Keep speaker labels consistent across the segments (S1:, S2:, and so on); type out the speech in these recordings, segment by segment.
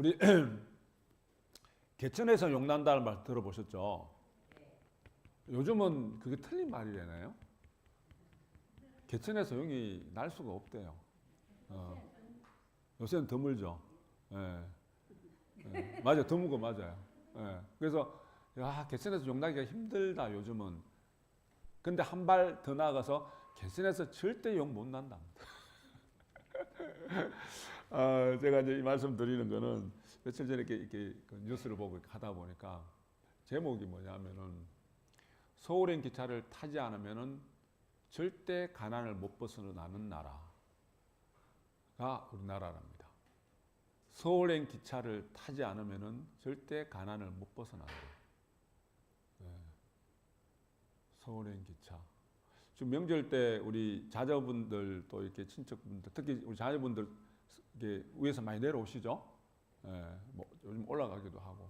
S1: 우리 개천에서 용난다는 말 들어보셨죠? 요즘은 그게 틀린 말이래나요? 개천에서 용이 날 수가 없대요. 요새는 드물죠. 예. 예. 맞아요. 드문 거 맞아요. 예. 그래서 야, 개천에서 용 나기가 힘들다 요즘은. 근데 한 발 더 나아가서 개천에서 절대 용 못 난다. 제가 이제 이 말씀 드리는 거는 며칠 전에 이렇게 그 뉴스를 보고 하다 보니까 제목이 뭐냐면은 소울행 기차를 타지 않으면은 절대 가난을 못 벗어나는 나라가 우리나라랍니다. 소울행 기차를 타지 않으면은 절대 가난을 못 벗어난다. 네. 소울행 기차. 지금 명절 때 우리 자녀분들 또 이렇게 친척분들 특히 우리 자녀분들 이게 위에서 많이 내려오시죠? 예, 뭐 요즘 올라가기도 하고.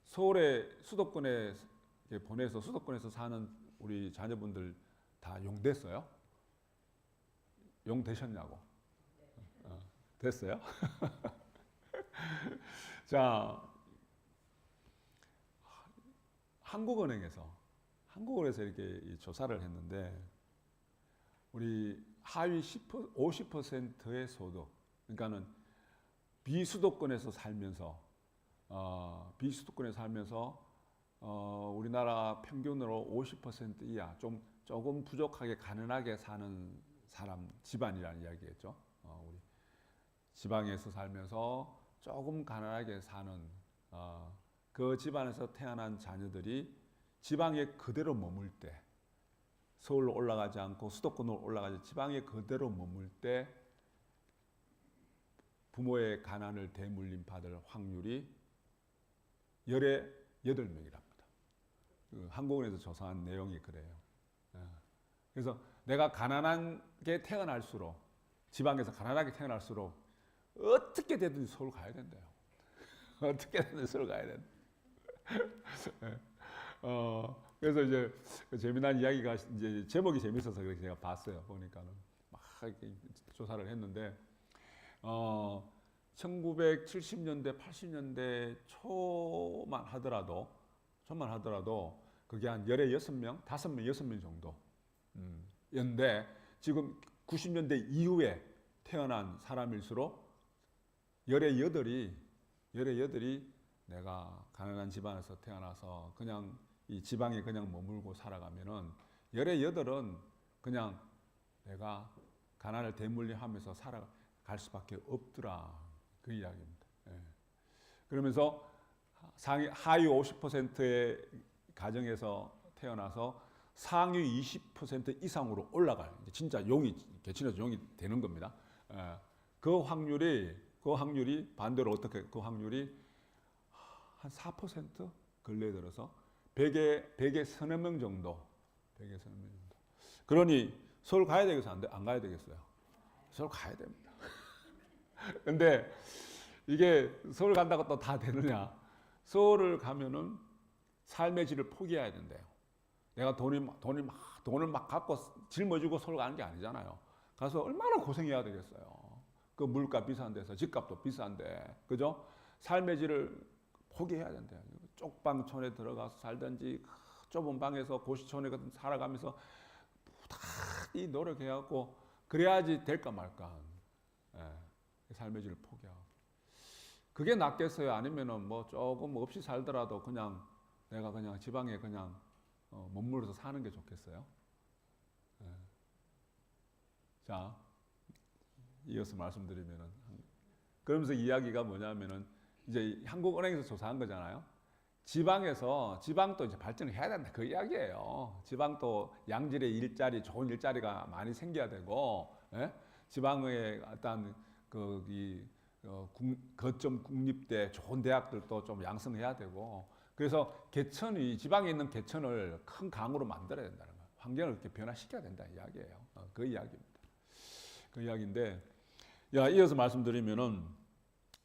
S1: 서울의 수도권에 보내서 수도권에서 사는 우리 자녀분들 다 용 됐어요? 용 되셨냐고? 됐어요? 자, 한국은행에서 이렇게 조사를 했는데 우리 하위 50%의 소득, 그러니까는 비수도권에서 살면서 우리나라 평균으로 50% 이하, 조금 부족하게 가난하게 사는 사람 집안이라는 이야기겠죠. 우리 지방에서 살면서 조금 가난하게 사는 그 집안에서 태어난 자녀들이 지방에 그대로 머물 때, 서울로 올라가지 않고 수도권으로 올라가지 지방에 그대로 머물 때 부모의 가난을 대물림 받을 확률이 열에 8명이랍니다. 한국은행에서 조사한 내용이 그래요. 그래서 내가 가난하게 태어날수록, 지방에서 가난하게 태어날수록 어떻게 되든지 서울 가야 된대요. 어떻게 되든지 서울 가야 된다. 그래서 이제 재미난 이야기가 이제 제목이 재밌어서 그렇게 제가 봤어요. 보니까는 막 이렇게 조사를 했는데 1970년대, 80년대 초만 하더라도 그게 한 열에 6명, 5명, 6명 정도. 였는데 지금 90년대 이후에 태어난 사람일수록 열에 8이 내가 가난한 집안에서 태어나서 그냥 이 지방에 그냥 머물고 살아가면은 열에 8은 그냥 내가 가난을 대물림하면서 살아갈 수밖에 없더라. 그 이야기입니다. 예. 그러면서 하위 50%의 가정에서 태어나서 상위 20% 이상으로 올라갈, 진짜 개천에서 용이 되는 겁니다. 예. 그 확률이 반대로 어떻게 그 확률이 한 4% 근래에 들어서 100에 서너 명 정도. 그러니 서울 가야 되겠어요? 안 가야 되겠어요? 서울 가야 됩니다. 근데 이게 서울 간다고 또 다 되느냐? 서울을 가면은 삶의 질을 포기해야 된대요. 내가 돈을 막 갖고 짊어지고 서울 가는 게 아니잖아요. 가서 얼마나 고생해야 되겠어요. 그 물가 비싼 데서 집값도 비싼데, 그죠? 삶의 질을 포기해야 된대요. 쪽방촌에 들어가서 살든지 좁은 방에서 고시촌에 살아가면서 이 노력해갖고 그래야지 될까 말까. 예, 삶의 질을 포기하고. 그게 낫겠어요? 아니면은 뭐 조금 없이 살더라도 내가 그냥 지방에 그냥 머물러서 사는 게 좋겠어요? 예. 자, 이어서 말씀드리면은 그러면서 이야기가 뭐냐면은 이제 한국은행에서 조사한 거잖아요. 지방도 이제 발전을 해야 된다. 그 이야기예요. 지방도 양질의 일자리, 좋은 일자리가 많이 생겨야 되고, 예? 지방의 어떤 거점 국립대, 좋은 대학들도 좀 양성해야 되고, 그래서 지방에 있는 개천을 큰 강으로 만들어야 된다는 거예요. 환경을 이렇게 변화시켜야 된다는 이야기예요. 그 이야기입니다. 그 이야기인데, 이어서 말씀드리면은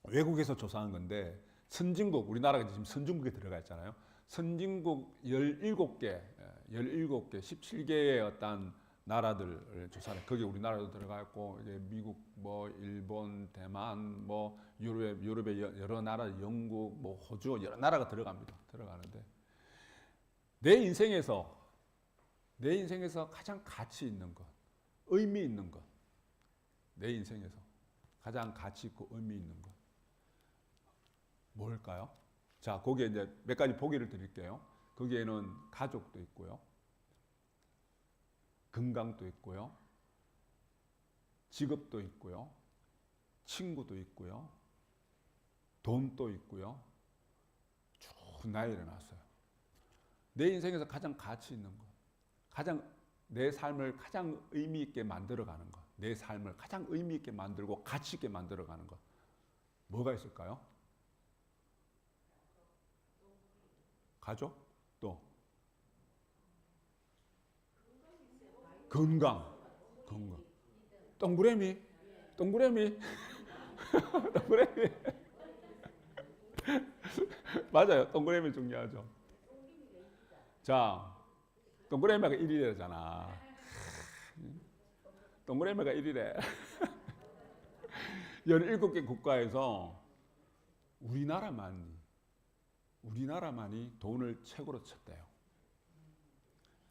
S1: 외국에서 조사한 건데, 우리나라가 지금 선진국에 들어가 있잖아요. 선진국 17개, 17개의 어떤 나라들을 조사를. 거기 우리나라도 들어가 있고 이제 미국, 뭐 일본, 대만, 뭐 유럽의 여러 나라, 영국, 뭐 호주 여러 나라가 들어갑니다. 들어가는데 내 인생에서 가장 가치 있는 것, 의미 있는 것, 내 인생에서 가장 가치 있고 의미 있는 것 뭘까요? 자, 거기에 이제 몇 가지 보기를 드릴게요. 거기에는 가족도 있고요, 건강도 있고요, 직업도 있고요, 친구도 있고요, 돈도 있고요. 쭉 나열해 놨어요. 내 인생에서 가장 가치 있는 것, 가장 내 삶을 가장 의미 있게 만들어가는 것, 내 삶을 가장 의미 있게 만들고 가치 있게 만들어가는 것, 뭐가 있을까요? 가족, 또 건강, 동그라미, 동그라미, 동그라미. 맞아요. 동그라미 중요하죠. 자, 동그라미가 1위래잖아. 동그라미가 1위래. 17개 국가에서 우리나라만이 돈을 최고로 쳤대요.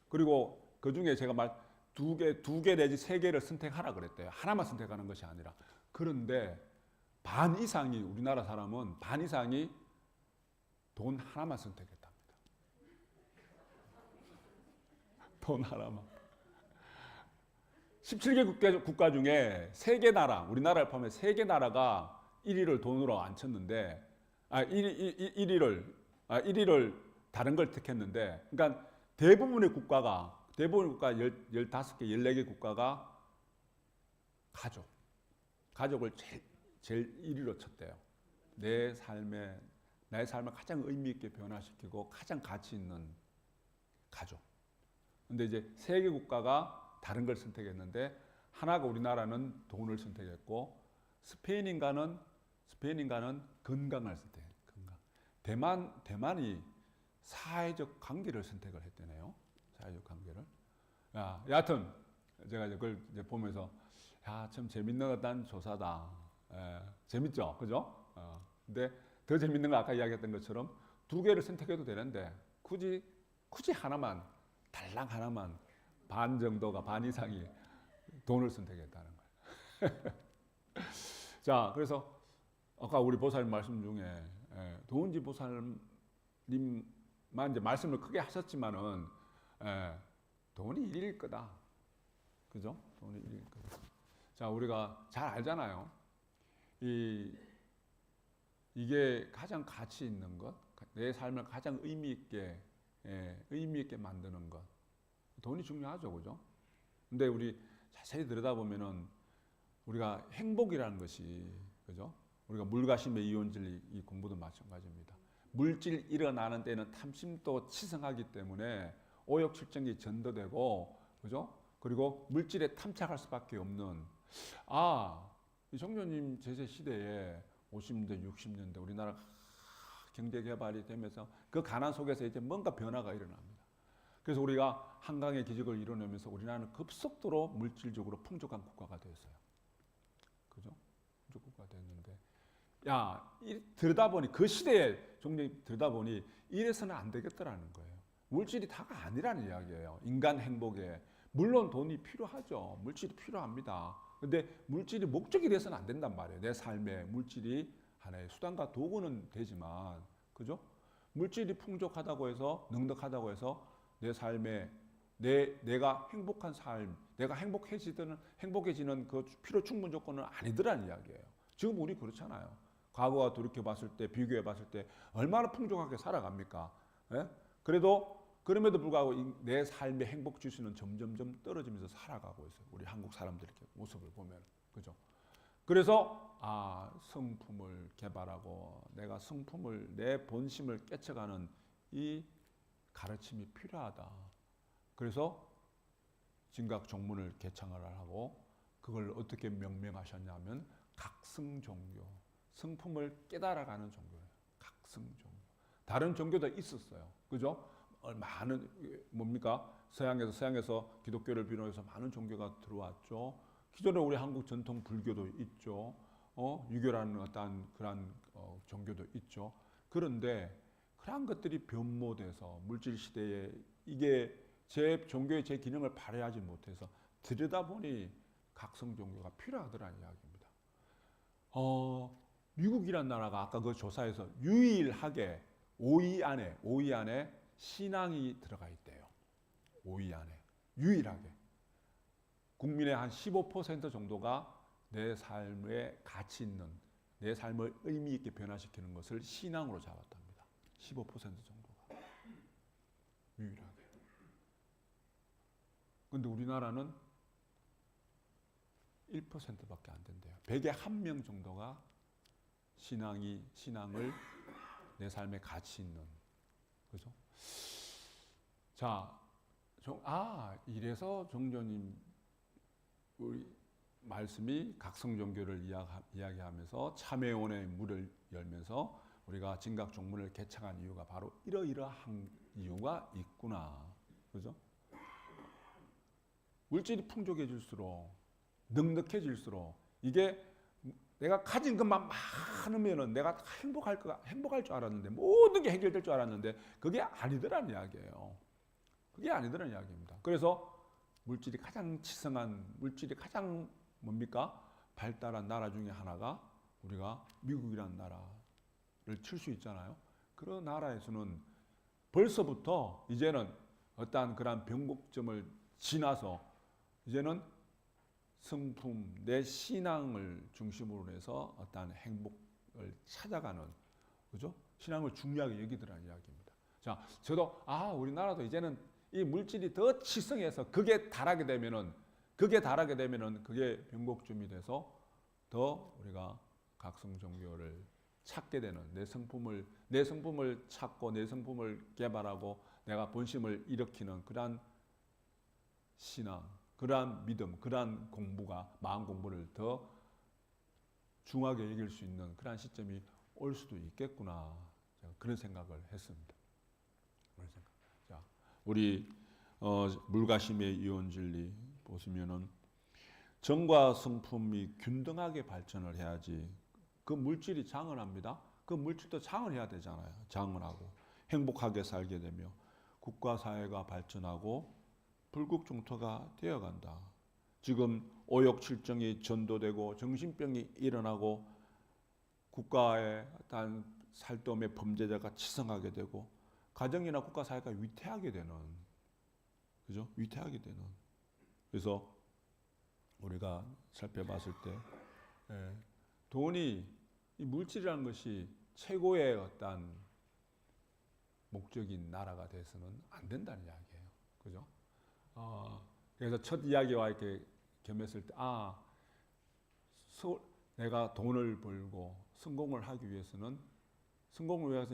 S1: 그리고 그 중에 제가 두 개 내지 세 개를 선택하라 그랬대요. 하나만 선택하는 것이 아니라. 그런데 반 이상이, 우리나라 사람은 반 이상이 돈 하나만 선택했답니다. 돈 하나만. 17개 국가 중에 3개 나라, 우리나라를 포함해 3개 나라가 1위를 돈으로 안 쳤는데, 1위를 다른 걸 택했는데, 그러니까 대부분의 국가 15개, 14개 국가가 가족을 제일 1위로 쳤대요. 나의 삶을 가장 의미 있게 변화시키고 가장 가치 있는 가족. 근데 이제 3개 국가가 다른 걸 선택했는데, 하나가 우리나라는 돈을 선택했고, 스페인인가는 건강을 선택했어요. 대만이 사회적 관계를 선택을 했대네요. 사회적 관계를. 여하튼 제가 그걸 보면서 참 재밌는 어떤 조사다. 재밌죠, 그죠? 근데 더 재밌는 건 아까 이야기했던 것처럼 2개를 선택해도 되는데 굳이 하나만, 달랑 하나만, 반 정도가, 반 이상이 돈을 선택했다는 거예요. 자, 그래서 아까 우리 보살님 말씀 중에 도은지 보살님만 이제 말씀을 크게 하셨지만은 돈이 1위일 거다. 그죠? 돈이 1위일 거다. 자, 우리가 잘 알잖아요. 이게 가장 가치 있는 것, 내 삶을 가장 의미 있게 만드는 것. 돈이 중요하죠, 그죠? 근데 우리 자세히 들여다보면은 우리가 행복이라는 것이, 그죠? 우리가 물가심의 이온질 이 공부도 마찬가지입니다. 물질 일어나는 때는 탐심도 치성하기 때문에 오욕칠정이 전도되고, 그죠? 그리고 물질에 탐착할 수밖에 없는, 이 종교님 제세 시대에 50년대, 60년대 우리나라 경제 개발이 되면서 그 가난 속에서 이제 뭔가 변화가 일어납니다. 그래서 우리가 한강의 기적을 이뤄내면서 우리나라는 급속도로 물질적으로 풍족한 국가가 되었어요. 그죠? 풍족 국가가 됐는데, 들여다보니 그 시대에 종교님 들여다보니 이래서는 안 되겠더라는 거예요. 물질이 다가 아니라는 이야기예요. 인간 행복에. 물론 돈이 필요하죠. 물질이 필요합니다. 근데 물질이 목적이 돼서는 안 된단 말이에요. 내 삶에 물질이 하나의 수단과 도구는 되지만, 그죠? 물질이 풍족하다고 해서, 넉넉하다고 해서 내 삶에 내가 행복한 삶, 내가 행복해지는 그 필요 충분 조건은 아니더라는 이야기예요. 지금 우리 그렇잖아요. 과거와 돌이켜봤을 때, 비교해봤을 때 얼마나 풍족하게 살아갑니까? 예? 그럼에도 불구하고 내 삶의 행복 지수는 점점점 떨어지면서 살아가고 있어요. 우리 한국 사람들의 모습을 보면, 그죠? 그래서 성품을 개발하고 내가 내 본심을 깨쳐가는 이 가르침이 필요하다. 그래서 진각 종문을 개창을 하고 그걸 어떻게 명명하셨냐면 각성종교, 성품을 깨달아가는 종교예요. 각성종교. 다른 종교도 있었어요. 그죠? 많은 뭡니까? 서양에서 기독교를 비롯해서 많은 종교가 들어왔죠. 기존에 우리 한국 전통 불교도 있죠. 유교라는 어떤 그런 종교도 있죠. 그런데 그러한 것들이 변모돼서 물질 시대에 이게 제 종교의 제 기능을 발휘하지 못해서 들여다보니 각성 종교가 필요하더라는 이야기입니다. 미국이란 나라가 아까 그 조사에서 유일하게 5위 안에 신앙이 들어가 있대요. 5위 안에 유일하게 국민의 한 15% 정도가 내 삶에 가치 있는 내 삶을 의미 있게 변화시키는 것을 신앙으로 잡았답니다. 15% 정도가 유일하게. 근데 우리나라는 1%밖에 안 된대요. 100에 1명 정도가 신앙을 내 삶에 가치 있는, 그죠? 자, 이래서 종교님 우리 말씀이 각성 종교를 이야기하면서 참회원의 문을 열면서 우리가 진각 종문을 개창한 이유가 바로 이러이러한 이유가 있구나, 그죠? 물질이 풍족해질수록 넉넉해질수록 이게 내가 가진 것만 많으면은 내가 행복할 줄 알았는데 모든 게 해결될 줄 알았는데 그게 아니더라는 이야기예요. 그게 아니더라는 이야기입니다. 그래서 물질이 가장 뭡니까? 발달한 나라 중에 하나가 우리가 미국이라는 나라를 칠 수 있잖아요. 그런 나라에서는 벌써부터 이제는 어떠한 그런 변곡점을 지나서 이제는 성품, 내 신앙을 중심으로 해서 어떠한 행복을 찾아가는, 그죠? 신앙을 중요하게 여기더라는 이야기입니다. 자, 저도 우리나라도 이제는 이 물질이 더 치성해서 그게 달하게 되면은 그게 변곡점이 돼서 더 우리가 각성 종교를 찾게 되는 내 성품을 찾고 내 성품을 개발하고 내가 본심을 일으키는 그러한 신앙, 그러한 믿음, 그러한 마음 공부를 더 중하게 여길 수 있는 그러한 시점이 올 수도 있겠구나. 제가 그런 생각을 했습니다. 자, 우리 물가심의 이원진리 보시면은 정과 성품이 균등하게 발전을 해야지. 그 물질이 장언합니다. 그 물질도 장언해야 되잖아요. 장언하고 행복하게 살게 되며 국가 사회가 발전하고 불국종토가 되어간다. 지금 오욕칠정이 전도되고 정신병이 일어나고 국가의 어떤 살dom의 범죄자가 치성하게 되고 가정이나 국가 사회가 위태하게 되는, 그죠? 위태하게 되는. 그래서 우리가 살펴봤을 때 돈이, 이 물질이라는 것이 최고의 어떤 목적인 나라가 돼서는 안 된다는 이야기예요. 그죠? 그래서 첫 이야기와 이렇게 겸했을 때, 내가 돈을 벌고 성공을 위해서는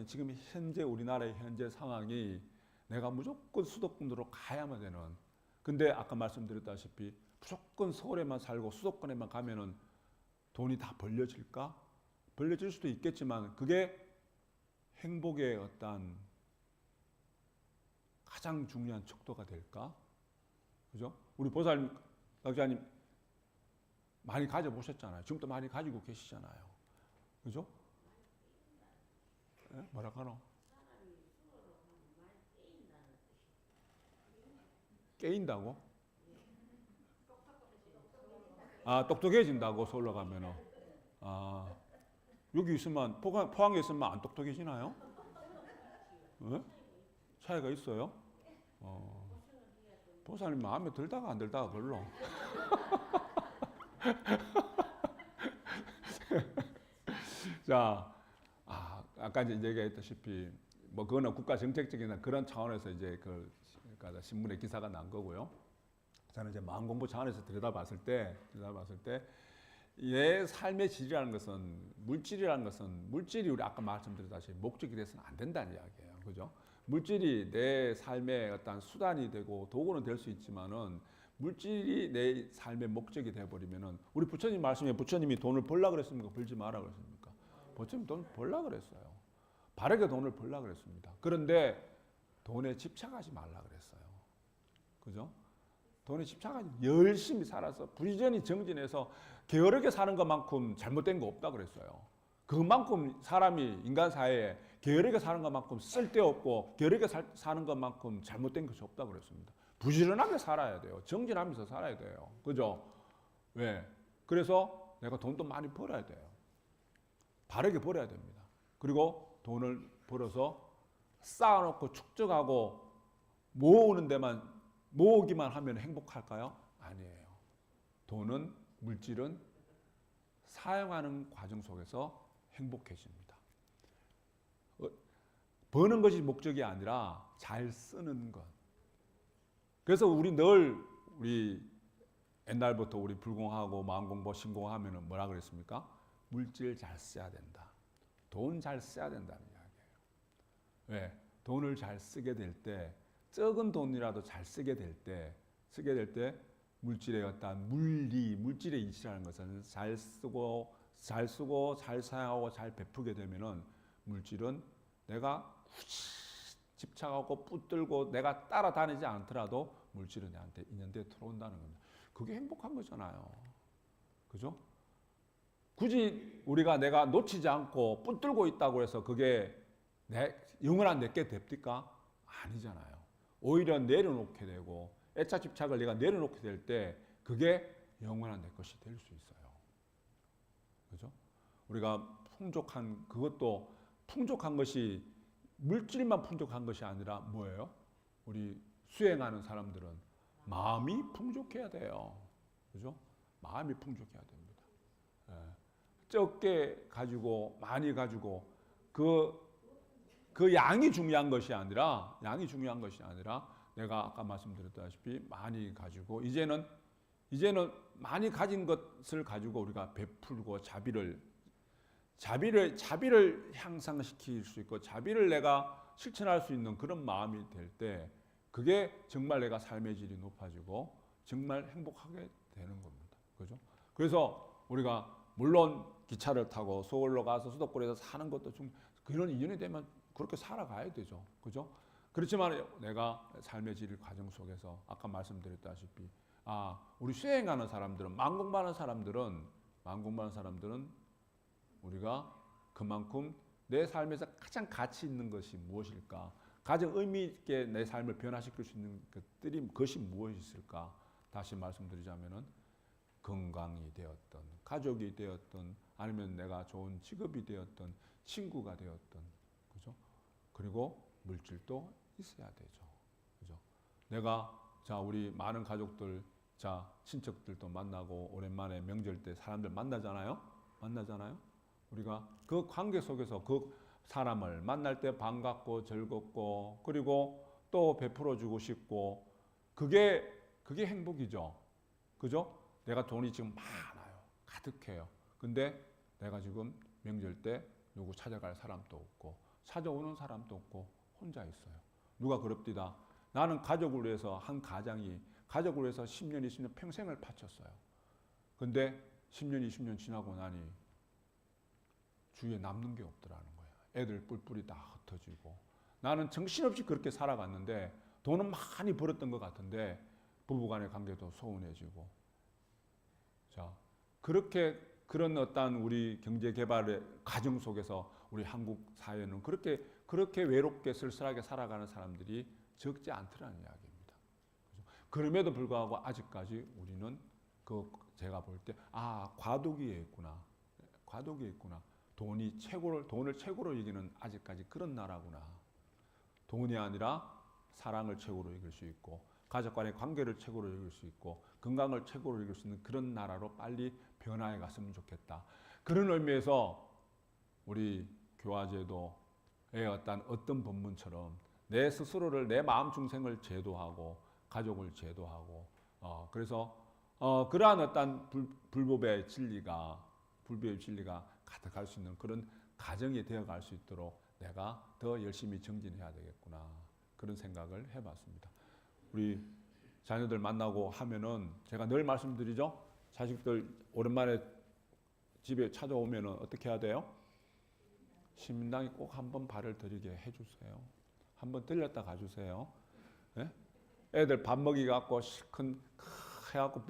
S1: 지금 현재 우리나라의 현재 상황이 내가 무조건 수도권으로 가야만 되는. 근데 아까 말씀드렸다시피 무조건 서울에만 살고 수도권에만 가면은 돈이 다 벌려질까? 벌려질 수도 있겠지만 그게 행복의 어떤 가장 중요한 척도가 될까? 그죠? 우리 보살님, 박사님 많이 가져보셨잖아요. 지금도 많이 가지고 계시잖아요. 그죠? 뭐라 하노? 깨인다고? 똑똑해진다고 서울로 가면은. 여기 있으면 포항에 있으면 안 똑똑해지나요? 네? 차이가 있어요? 보살님 마음에 들다가 안 들다가 별로. 자, 아까 이제 얘기했다시피 뭐 그거는 국가 정책적인 그런 차원에서 이제 그러니까 신문에 기사가 난 거고요. 저는 이제 마음 공부 차원에서 들여다봤을 때 내 삶의 질이라는 것은 물질이 우리 아까 말씀드렸다시피 목적이 돼서는 안 된다는 이야기예요. 그죠? 물질이 내 삶의 어떤 수단이 되고 도구는 될 수 있지만은 물질이 내 삶의 목적이 되어버리면은 우리 부처님 말씀에 부처님이 돈을 벌라 그랬습니까? 벌지 마라 그랬습니까? 부처님 돈 벌라 그랬어요. 바르게 돈을 벌라 그랬습니다. 그런데 돈에 집착하지 말라 그랬어요. 그죠? 돈에 집착하지 열심히 살아서 부지런히 정진해서 게으르게 사는 것만큼 잘못된 거 없다 그랬어요. 그만큼 사람이 인간 사회에 게으르게 사는 것만큼 쓸데없고 게으르게 사는 것만큼 잘못된 것이 없다 그랬습니다. 부지런하게 살아야 돼요. 정진하면서 살아야 돼요. 그죠? 왜? 그래서 내가 돈도 많이 벌어야 돼요. 바르게 벌어야 됩니다. 그리고 돈을 벌어서 쌓아놓고 축적하고 모으는 데만 모으기만 하면 행복할까요? 아니에요. 돈은 물질은 사용하는 과정 속에서 행복해집니다. 버는 것이 목적이 아니라 잘 쓰는 것. 그래서 우리 옛날부터 우리 불공하고 마음공부 신공하면은 뭐라 그랬습니까? 물질 잘 써야 된다. 돈 잘 써야 된다는 이야기예요. 왜? 돈을 잘 쓰게 될 때, 적은 돈이라도 잘 쓰게 될 때, 물질의 어떤 물질의 이치라는 것은 잘 쓰고, 잘 사용하고, 잘 베푸게 되면은 물질은 내가 집착하고 붙들고 내가 따라다니지 않더라도 물질은 내한테 인연대에 들어온다는 겁니다. 그게 행복한 거잖아요. 그죠? 굳이 내가 놓치지 않고 붙들고 있다고 해서 그게 영원한 내게 됩니까? 아니잖아요. 오히려 내려놓게 되고 애착 집착을 내가 내려놓게 될 때 그게 영원한 내 것이 될 수 있어요. 그죠? 우리가 그것도 풍족한 것이 물질만 풍족한 것이 아니라 뭐예요? 우리 수행하는 사람들은 마음이 풍족해야 돼요. 그죠? 마음이 풍족해야 됩니다. 예. 적게 가지고 많이 가지고 그 양이 중요한 것이 아니라 내가 아까 말씀드렸다시피 많이 가지고 이제는 많이 가진 것을 가지고 우리가 베풀고 자비를 향상시킬 수 있고 자비를 내가 실천할 수 있는 그런 마음이 될 때 그게 정말 내가 삶의 질이 높아지고 정말 행복하게 되는 겁니다. 그죠? 그래서 우리가 물론 기차를 타고 서울로 가서 수도권에서 사는 것도 좀 그런 인연이 되면 그렇게 살아가야 되죠. 그죠? 그렇지만 내가 삶의 질 과정 속에서 아까 말씀드렸다시피 우리 수행하는 사람들은 만공많은 사람들은 우리가 그만큼 내 삶에서 가장 가치 있는 것이 무엇일까? 가장 의미 있게 내 삶을 변화시킬 수 있는 것이 무엇이 있을까? 다시 말씀드리자면은 건강이 되었던, 가족이 되었던, 아니면 내가 좋은 직업이 되었던, 친구가 되었던, 그죠? 그리고 물질도 있어야 되죠. 그죠? 우리 많은 가족들, 친척들도 만나고, 오랜만에 명절 때 사람들 만나잖아요? 우리가 그 관계 속에서 그 사람을 만날 때 반갑고 즐겁고, 그리고 또 베풀어주고 싶고, 그게 행복이죠. 그죠? 내가 돈이 지금 많아요. 가득해요. 근데 내가 지금 명절 때 누구 찾아갈 사람도 없고, 찾아오는 사람도 없고, 혼자 있어요. 누가 그럽디다. 나는 가족을 위해서 한 가정을 위해서 10년, 20년 평생을 바쳤어요. 근데 10년, 20년 지나고 나니 주위에 남는 게 없더라는 거예요. 애들 뿔뿔이 다 흩어지고. 나는 정신없이 그렇게 살아갔는데 돈은 많이 벌었던 것 같은데 부부간의 관계도 소원해지고. 그런 어떤 우리 경제 개발의 과정 속에서 우리 한국 사회는 그렇게 외롭게 쓸쓸하게 살아가는 사람들이 적지 않더라는 이야기입니다. 그럼에도 불구하고 아직까지 우리는 제가 볼 때 과도기에 있구나. 돈을 최고로 여기는 아직까지 그런 나라구나. 돈이 아니라 사랑을 최고로 여길 수 있고 가족 간의 관계를 최고로 여길 수 있고 건강을 최고로 여길 수 있는 그런 나라로 빨리 변화해 갔으면 좋겠다. 그런 의미에서 우리 교화제도의 어떤 본문처럼 내 스스로를 내 마음 중생을 제도하고 가족을 제도하고 그래서 그러한 어떤 불법의 진리가 가득할 수 있는 그런 가정이 되어갈 수 있도록 내가 더 열심히 정진해야 되겠구나 그런 생각을 해봤습니다. 우리 자녀들 만나고 하면은 제가 늘 말씀드리죠. 자식들 오랜만에 집에 찾아오면은 어떻게 해야 돼요? 신당에 꼭 한번 발을 들이게 해주세요. 한번 들렸다 가주세요. 네? 애들 밥 먹이 갖고 실컷 해갖고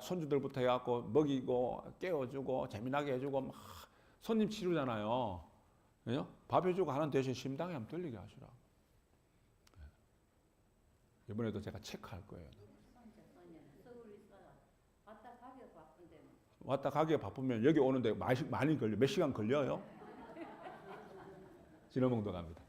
S1: 손주들부터 해갖고 먹이고 깨워주고 재미나게 해주고 막 손님 치르잖아요. 그죠? 밥 해주고 하는 대신 심당에 한번 들리게 하시라고. 이번에도 제가 체크할 거예요. 왔다 가기가 바쁘면 여기 오는데 많이 걸려. 몇 시간 걸려요? 진호봉도 갑니다.